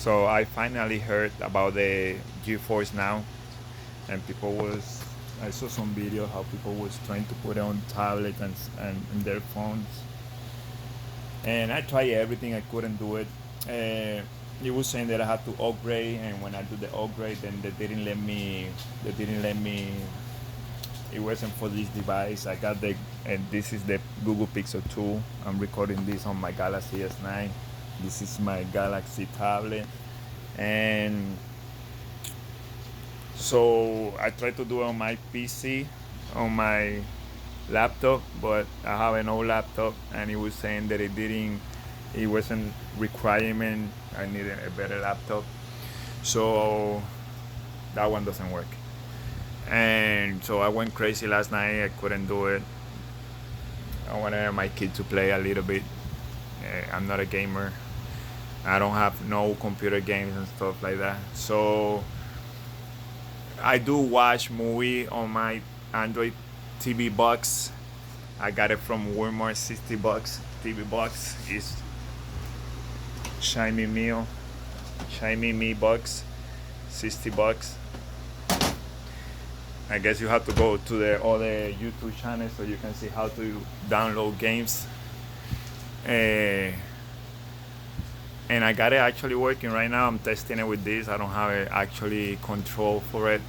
So I finally heard about the GeForce now, and I saw some video how people was trying to put it on tablets and their phones, and I tried everything. I couldn't do it. It was saying that I had to upgrade, and when I do the upgrade, then they didn't let me. They didn't let me. It wasn't for this device. I got and this is the Google Pixel 2. I'm recording this on my Galaxy S9. This is my Galaxy tablet, and so I tried to do it on my PC, on my laptop, but I have an old laptop, and it was saying that it wasn't requirement. I needed a better laptop, so that one doesn't work. And so I went crazy last night. I couldn't do it. I wanted my kid to play a little bit. I'm not a gamer. I don't have no computer games and stuff like that. So I do watch movie on my Android TV box. I got it from Walmart, $60 TV box. It's Xiaomi Mi box, $60. I guess you have to go to the other YouTube channel so you can see how to download games. And I got it actually working right now. I'm testing it with this. I don't have it actually control for it.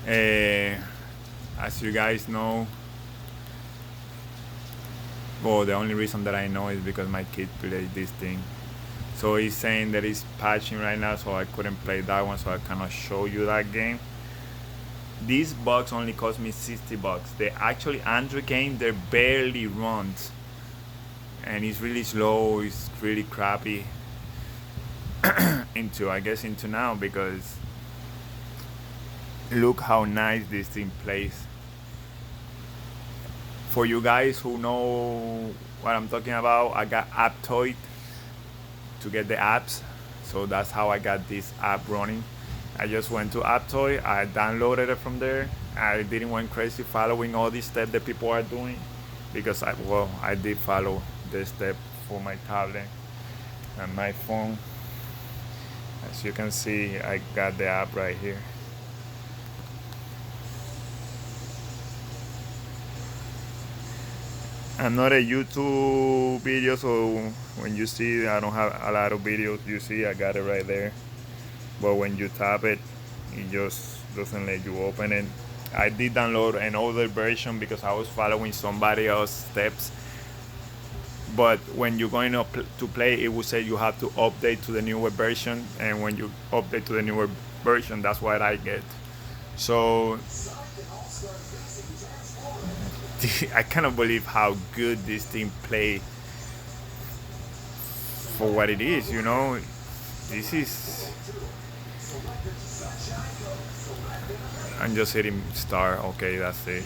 As you guys know, well, the only reason that I know is because my kid played this thing. So he's saying that he's patching right now, so I couldn't play that one, so I cannot show you that game. This box only cost me $60. The actually Android game, they barely runs, and it's really slow. It's really crappy. I guess into now, because look how nice this thing plays. For you guys who know what I'm talking about, I got Aptoid to get the apps, so that's how I got this app running. I just went to Aptoid, I downloaded it from there. I didn't went crazy following all these steps that people are doing, because I did follow the step for my tablet and my phone. As you can see, I got the app right here. I'm not a YouTube video, so when you see I don't have a lot of videos, you see I got it right there. But when you tap it, it just doesn't let you open it. I did download an older version because I was following somebody else's steps. But when you're going to play, it will say you have to update to the newer version, and when you update to the newer version, that's what I get. So I cannot believe how good this thing play for what it is. This is. I'm just hitting start. Okay, that's it.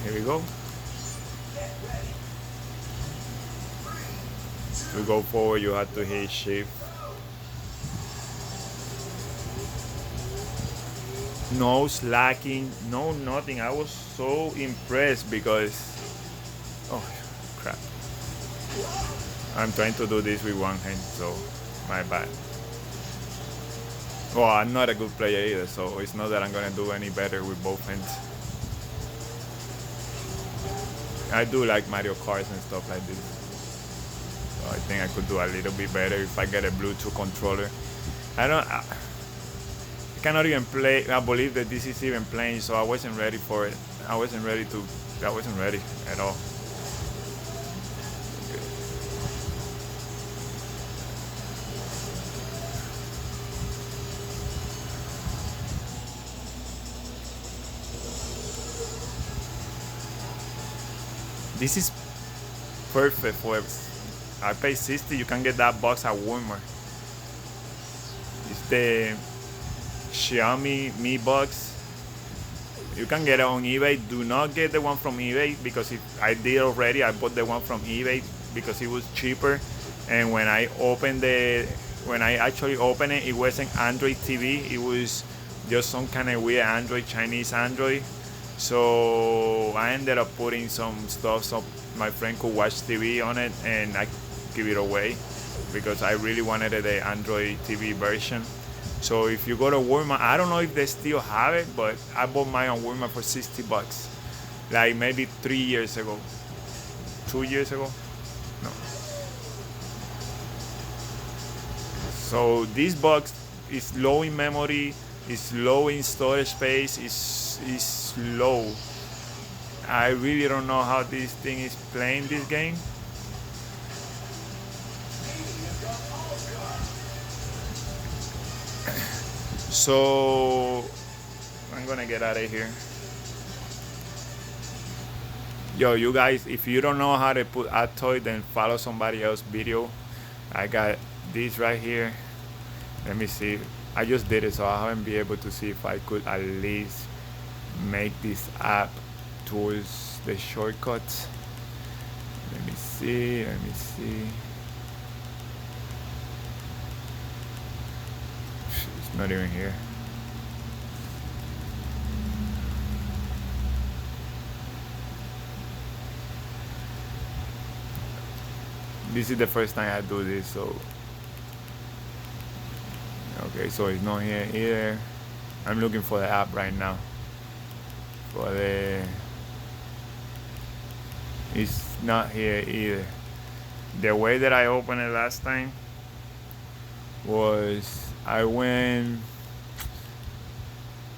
Here we go. To go forward, you have to hit shift. No slacking, no nothing. I was so impressed because, oh crap, I'm trying to do this with one hand, so my bad. Well, I'm not a good player either, so it's not that I'm gonna do any better with both hands. I do like Mario Kart and stuff like this, so I think I could do a little bit better if I get a Bluetooth controller. I cannot even play. I believe that this is even playing, so I wasn't ready for it. I wasn't ready at all. This is perfect for I pay $60. You can get that box at Walmart. It's the Xiaomi Mi box. You can get it on eBay. Do not get the one from eBay, because if I did already, I bought the one from eBay because it was cheaper. And when I actually opened it, it wasn't Android TV. It was just some kind of weird Android, Chinese Android. So I ended up putting some stuff so my friend could watch TV on it, and I give it away because I really wanted the Android TV version. So if you go to Walmart, I don't know if they still have it, but I bought mine on Walmart for $60, like maybe 3 years ago, 2 years ago. No. So this box is low in memory, is low in storage space, is low. I really don't know how this thing is playing this game. So I'm gonna get out of here. Yo, you guys, if you don't know how to put a toy, then follow somebody else's video. I got this right here. Let me see. I just did it, so I haven't been able to see if I could at least make this app towards the shortcuts. Let me see. Let me see. It's not even here. This is the first time I do this, so okay, so it's not here either. I'm looking for the app right now. It's not here either. The way that I opened it last time was I went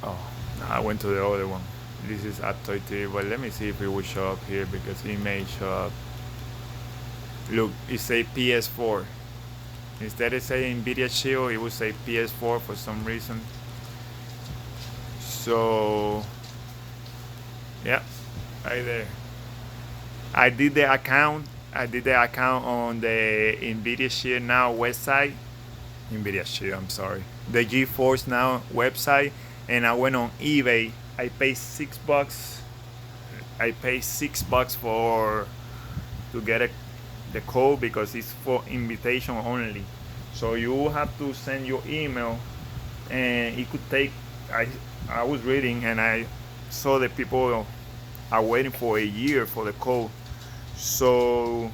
to the other one. This is App Toy TV, but let me see if it will show up here because it may show up. Look, it say PS4. Instead of saying Nvidia Shield, it would say PS4 for some reason. So, yeah, right there. I did the account on the Nvidia Shield Now website. Nvidia Shield, I'm sorry. The GeForce Now website, and I went on eBay. I paid $6. I paid $6 to get the code because it's for invitation only. So you have to send your email, and it could take. I was reading and I saw that people are waiting for a year for the code. So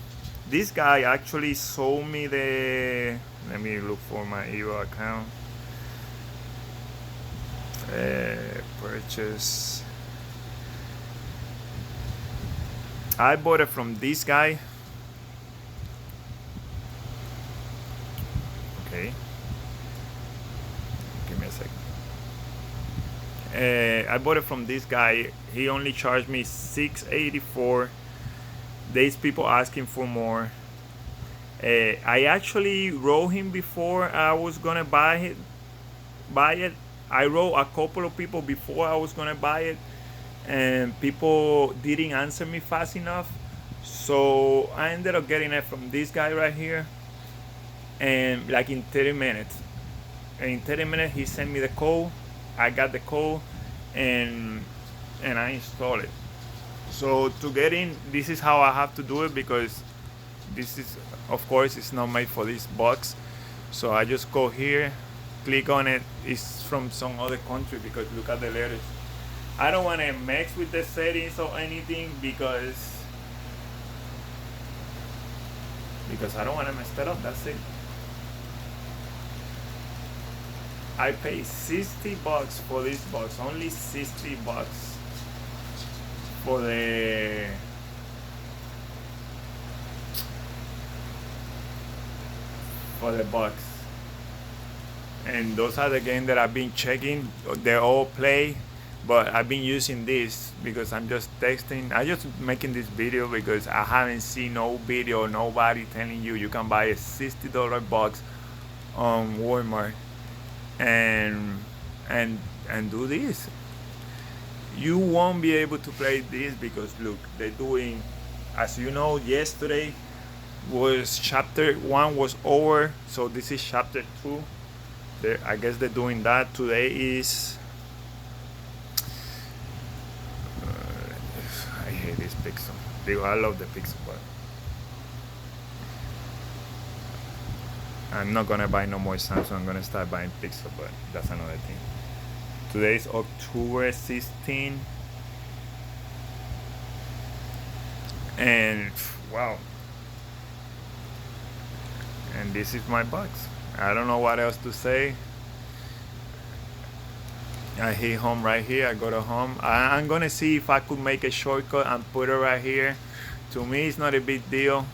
this guy actually sold me the. Let me look for my eBay account. Purchase. I bought it from this guy. Okay. Give me a second. I bought it from this guy. He only charged me $6.84. There's people asking for more. I actually wrote him before I was gonna buy it. I wrote a couple of people before I was gonna buy it, and people didn't answer me fast enough. So I ended up getting it from this guy right here, and like in 30 minutes. And in 30 minutes, he sent me the code. I got the code, and I installed it. So to get in, this is how I have to do it because this is, of course, it's not made for this box. So I just go here, click on it. It's from some other country because look at the letters. I don't want to mess with the settings or anything because I don't want to mess that up. That's it. I paid $60 for this box, only $60 for the box. And those are the games that I've been checking. They all play, but I've been using this because I'm just texting. I just making this video because I haven't seen no video, nobody telling you can buy a $60 box on Walmart and do this. You won't be able to play this because look, they're doing, as you know, yesterday was chapter 1 was over, so this is chapter 2. I guess they're doing that. Today is I hate this Pixel. I love the Pixel, but I'm not gonna buy no more Samsung. I'm gonna start buying Pixel, but that's another thing. Today's October 16, and wow, and this is my box. I don't know what else to say. I hit home right here. I go to home. I'm gonna see if I could make a shortcut and put it right here. To me, it's not a big deal.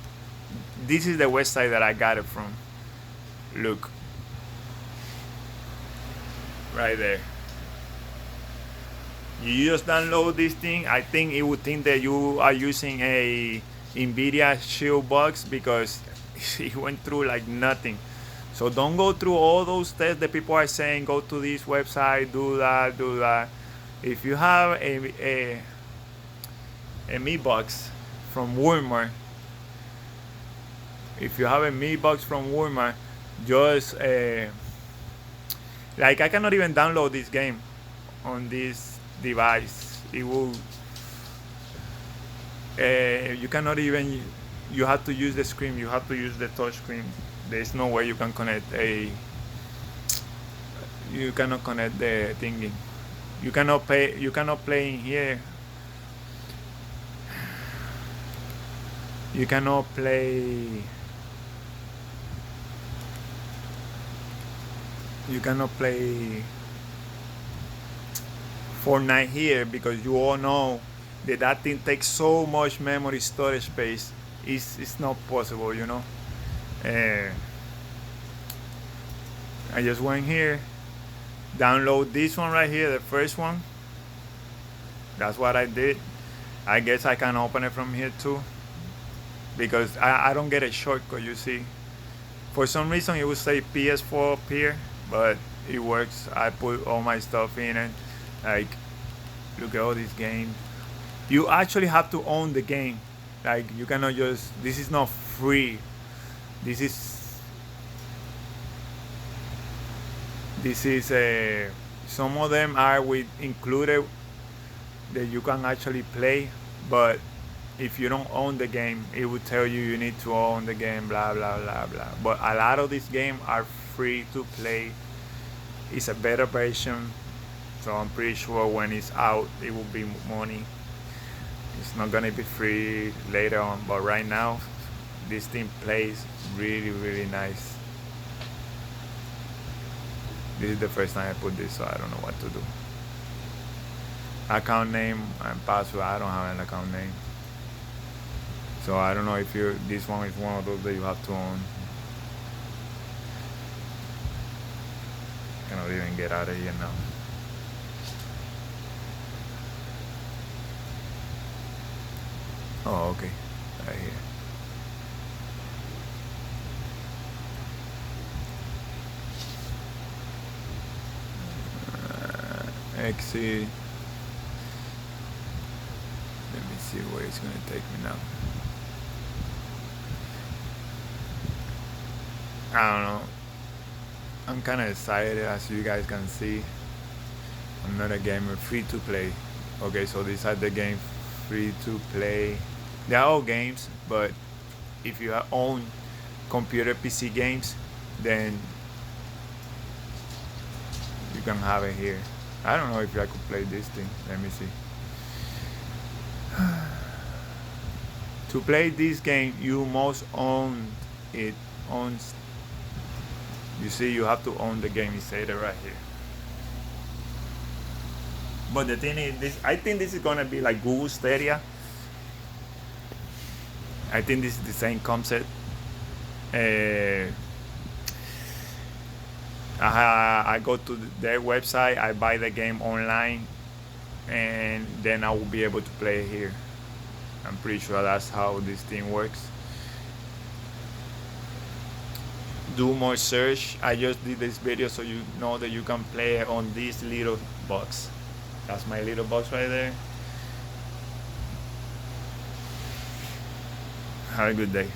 This is the website that I got it from. Look, right there. You just download this thing. I think it would think that you are using a Nvidia Shield box because it went through like nothing. So don't go through all those tests that people are saying. Go to this website, do that, do that. If you have a Mi box from Walmart, if you have a Mi box from Walmart, just like I cannot even download this game on this device. It will. You cannot even. You have to use the screen. You have to use the touch screen. There's no way you can connect a. You cannot connect the thingy. You cannot pay. You cannot play in here. You cannot play. You cannot play Fortnite here because you all know that that thing takes so much memory storage space. It's not possible, you know. I just went here, download this one right here, the first one. That's what I did. I guess I can open it from here too because I don't get a shortcut, you see. For some reason it would say PS4 up here, but it works. I put all my stuff in it. Like, look at all these games. You actually have to own the game. Like, you cannot just, this is not free. This is some of them are with included that you can actually play, but if you don't own the game, it will tell you you need to own the game, blah blah blah blah. But a lot of these games are free to play. It's a better version, so I'm pretty sure when it's out it will be money. It's not gonna be free later on, but right now this thing plays really nice. This is the first time I put this, so I don't know what to do. Account name and password, I don't have an account name, so I don't know if this one is one of those that you have to own. Cannot even get out of here now. Oh, okay, right here. Exit. Let me see where it's gonna take me now. I don't know. I'm kind of excited, as you guys can see. I'm not a gamer. Free to play. Okay, so these are the games free to play. They're all games, but if you own computer PC games, then you can have it here. I don't know if I could play this thing. Let me see. To play this game, you must own it. You see, you have to own the game. It said it right here. But the thing is, I think this is gonna be like Google Stadia. I think this is the same concept. I go to their website, I buy the game online, and then I will be able to play it here. I'm pretty sure that's how this thing works. Do more search. I just did this video so you know that you can play on this little box. That's my little box right there. Have a good day.